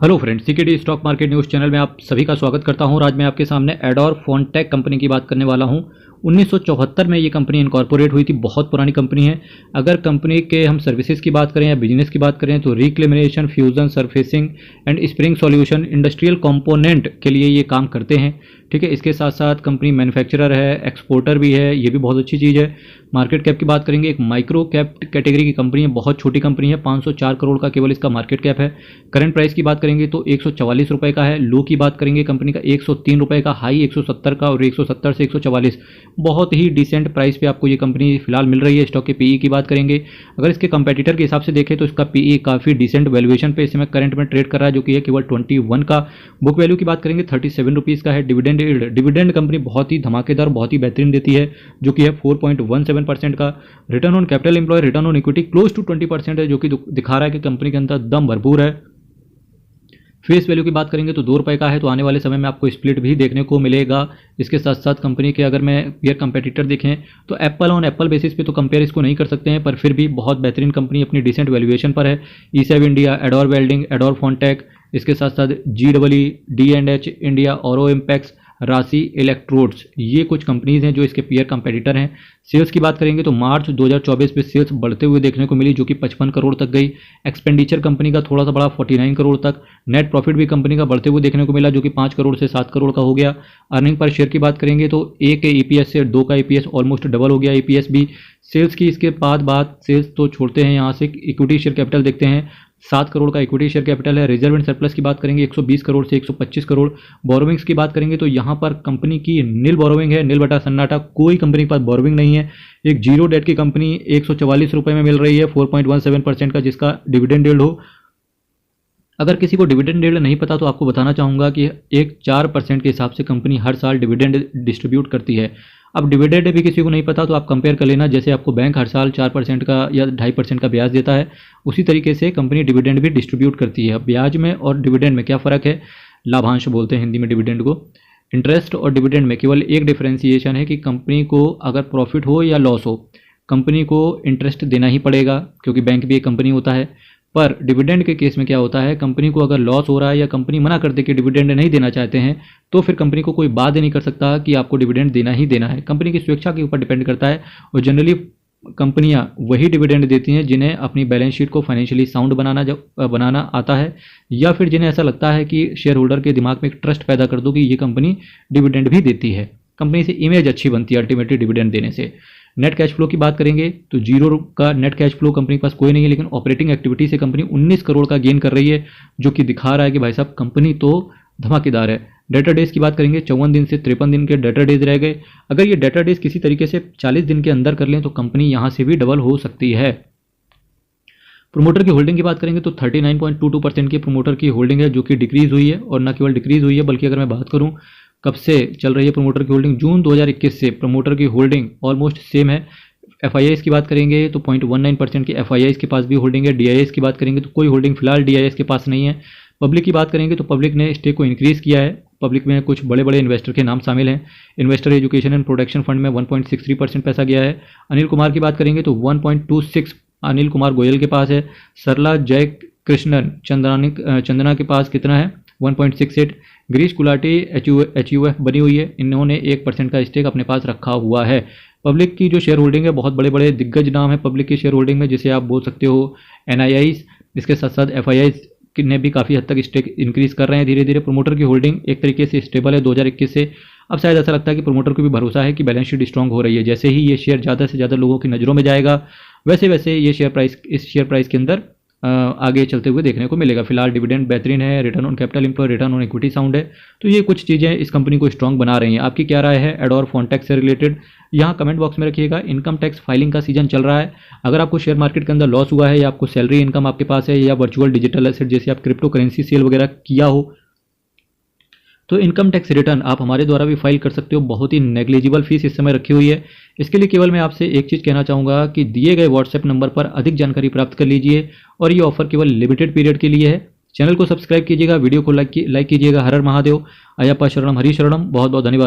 Hello friends, CKD stock market news channel में आप सभी का स्वागत करता हूं। और आज मैं आपके सामने एडोर फोनटेक कंपनी की बात करने वाला हूं। 1974 में ये कंपनी इनकॉर्पोरेट हुई थी, बहुत पुरानी कंपनी है। अगर कंपनी के हम सर्विसेज की बात करें या बिजनेस की बात करें तो reclamation, fusion, surfacing and spring solution, industrial component के लिए ये काम करते हैं। ठीक है, इसके साथ साथ कंपनी मैन्युफैक्चरर है, एक्सपोर्टर भी है, ये भी बहुत अच्छी चीज़ है। मार्केट कैप की बात करेंगे, एक माइक्रो कैप कैटेगरी की कंपनी है, बहुत छोटी कंपनी है, 504 करोड़ का केवल इसका मार्केट कैप है। करंट प्राइस की बात करेंगे तो 144 रुपये का है। लो की बात करेंगे कंपनी का 103 रुपये का, हाई 170 का, और 170 से 144 बहुत ही डिसेंट प्राइस पे आपको ये कंपनी फिलहाल मिल रही है। स्टॉक के पीई की बात करेंगे, अगर इसके कंपेटिटर के हिसाब से देखें तो इसका पीई काफ़ी डिसेंट वैल्यूएशन पे इस समय करंट में ट्रेड कर रहा है, जो कि है केवल 21 का। बुक वैल्यू की बात करेंगे 37 रुपीज़ का है। डिविडेंड कंपनी बहुत ही धमाकेदार, बहुत ही बेहतरीन देती है, जो कि है 4.17% का। Return on capital employ, return on equity close to 20% है, जो कि दिखा रहा है कि कंपनी के अंदर दम भरपूर है। फेस वैल्यू की बात करेंगे तो 2 रुपये का है, तो आने वाले समय में आपको स्प्लिट भी देखने को मिलेगा। इसके साथ साथ कंपनी के अगर मैं पीयर कंपेटिटर देखें तो एप्पल ऑन एप्पल बेसिस पे तो कंपेयर इसको नहीं कर सकते हैं, पर फिर भी बहुत बेहतरीन कंपनी अपनी डिसेंट वैल्यूएशन पर है। E7 India, adore welding, adore फोनटेक, इसके साथ साथ GEE&D इंडिया, औरो इम्पैक्स, राशि इलेक्ट्रोड्स, ये कुछ कंपनीज हैं जो इसके पीयर कंपेटिटर हैं। सेल्स की बात करेंगे तो मार्च 2024 में सेल्स बढ़ते हुए देखने को मिली, जो कि 55 करोड़ तक गई। एक्सपेंडिचर कंपनी का थोड़ा सा बड़ा 49 करोड़ तक। नेट प्रॉफिट भी कंपनी का बढ़ते हुए देखने को मिला, जो कि 5 करोड़ से 7 करोड़ का हो गया। अर्निंग पर शेयर की बात करेंगे तो 1 के ईपीएस से 2 का ईपीएस ऑलमोस्ट डबल हो गया ईपीएस भी। सेल्स की इसके बाद बात सेल्स तो छोड़ते हैं, यहाँ से इक्विटी शेयर कैपिटल देखते हैं। 7 करोड़ का इक्विटी शेयर कैपिटल है। रिजर्व एंड सरप्लस की बात करेंगे 120 करोड़ से 125 करोड़। बोरोविंग्स की बात करेंगे तो यहाँ पर कंपनी की नील बोरोविंग है, नील बटा सन्नाटा, कोई कंपनी के पास बोरोविंग नहीं है। एक जीरो डेट की कंपनी 144 रुपये में मिल रही है, 4.17% का, जिसका डिविडेंड यील्ड हो। अगर किसी को डिविडेंड यील्ड नहीं पता तो आपको बताना चाहूँगा कि एक 4% के हिसाब से कंपनी हर साल डिविडेंड डिस्ट्रीब्यूट करती है। अब डिविडेंड भी किसी को नहीं पता तो आप कंपेयर कर लेना, जैसे आपको बैंक हर साल 4% का या 2.5% का ब्याज देता है, उसी तरीके से कंपनी डिविडेंड भी डिस्ट्रीब्यूट करती है। ब्याज में और डिविडेंड में क्या फ़र्क है? लाभांश बोलते हैं हिंदी में डिविडेंड को। इंटरेस्ट और डिविडेंड में केवल एक डिफरेंशिएशन है कि कंपनी को अगर प्रॉफिट हो या लॉस हो, कंपनी को इंटरेस्ट देना ही पड़ेगा, क्योंकि बैंक भी एक कंपनी होता है। पर डिविडेंड के केस में क्या होता है, कंपनी को अगर लॉस हो रहा है या कंपनी मना कर दे कि डिविडेंड नहीं देना चाहते हैं, तो फिर कंपनी को कोई बात नहीं कर सकता कि आपको डिविडेंड देना ही देना है। कंपनी की स्वेच्छा के ऊपर डिपेंड करता है। और जनरली कंपनियां वही डिविडेंड देती हैं जिन्हें अपनी बैलेंस शीट को फाइनेंशियली साउंड बनाना आता है, या फिर जिन्हें ऐसा लगता है कि शेयर होल्डर के दिमाग में एक ट्रस्ट पैदा कर दो कि ये कंपनी डिविडेंड भी देती है। कंपनी से इमेज अच्छी बनती है अल्टीमेटली डिविडेंड देने से। नेट कैश फ्लो की बात करेंगे तो 0 का नेट कैश फ्लो कंपनी के पास कोई नहीं है, लेकिन ऑपरेटिंग एक्टिविटी से कंपनी 19 करोड़ का गेन कर रही है, जो कि दिखा रहा है कि भाई साहब कंपनी तो धमाकेदार है। डेटा डेज की बात करेंगे, 54 दिन से 53 दिन के डेटा डेज रह गए। अगर ये डेटा डेज किसी तरीके से 40 दिन के अंदर कर लें तो कंपनी यहाँ से भी डबल हो सकती है। प्रोमोटर की होल्डिंग की बात करेंगे तो 39.22% की प्रोमोटर की होल्डिंग है, जो कि डिक्रीज हुई है, और न केवल डिक्रीज हुई है बल्कि अगर मैं बात करूं कब से चल रही है प्रोमोटर की होल्डिंग, जून 2021 से प्रोमोटर की होल्डिंग ऑलमोस्ट सेम है। एफआईआईस की बात करेंगे तो 0.19% की एफआईआईस के पास भी होल्डिंग है। डीआईएस की बात करेंगे तो कोई होल्डिंग फिलहाल डीआईएस के पास नहीं है। पब्लिक की बात करेंगे तो पब्लिक ने स्टेक को इंक्रीज किया है। पब्लिक में कुछ बड़े बड़े इन्वेस्टर के नाम शामिल हैं। Investor education and protection fund में 1.63% पैसा गया है। अनिल कुमार की बात करेंगे तो 1.26 अनिल कुमार गोयल के पास है। सरला जय कृष्णन चंदना के पास कितना है? 1.68। गिरीश गुलाटी HUF बनी हुई है, इन्होंने 1% का स्टेक अपने पास रखा हुआ है। पब्लिक की जो शेयर होल्डिंग है, बहुत बड़े बड़े दिग्गज नाम है पब्लिक की शेयर होल्डिंग में, जिसे आप बोल सकते हो NIIs, इसके साथ साथ FIIs ने भी काफ़ी हद तक स्टेक इंक्रीज कर रहे हैं धीरे धीरे। प्रोमोटर की होल्डिंग एक तरीके से स्टेबल है 2021 से। अब शायद ऐसा लगता है कि प्रोमोटर को भी भरोसा है कि बैलेंस शीट स्ट्रांग हो रही है। जैसे ही ये शेयर ज़्यादा से ज़्यादा लोगों की नज़रों में जाएगा, वैसे वैसे ये इस शेयर प्राइस के अंदर आगे चलते हुए देखने को मिलेगा। फिलहाल डिविडेंड बेहतरीन है, return on capital employ, return on equity sound है, तो ये कुछ चीज़ें इस कंपनी को स्ट्रांग बना रही हैं। आपकी क्या राय है एडोर फोनटेक से रिलेटेड? यहाँ कमेंट बॉक्स में रखिएगा। इनकम टैक्स फाइलिंग का सीजन चल रहा है। अगर आपको शेयर मार्केट के अंदर लॉस हुआ है, या आपको सैलरी इनकम आपके पास है, या वर्चुअल डिजिटल एसेट जैसे आप क्रिप्टो करेंसी सेल वगैरह किया हो, तो इनकम टैक्स रिटर्न आप हमारे द्वारा भी फाइल कर सकते हो। बहुत ही नेग्लिजिबल फीस इस समय रखी हुई है। इसके लिए केवल मैं आपसे एक चीज़ कहना चाहूँगा कि दिए गए व्हाट्सएप नंबर पर अधिक जानकारी प्राप्त कर लीजिए, और ये ऑफर केवल लिमिटेड पीरियड के लिए है। चैनल को सब्सक्राइब कीजिएगा, वीडियो को लाइक कीजिएगा। हर हर महादेव, अयप्पा शरणम, हरि शरणम। बहुत बहुत धन्यवाद।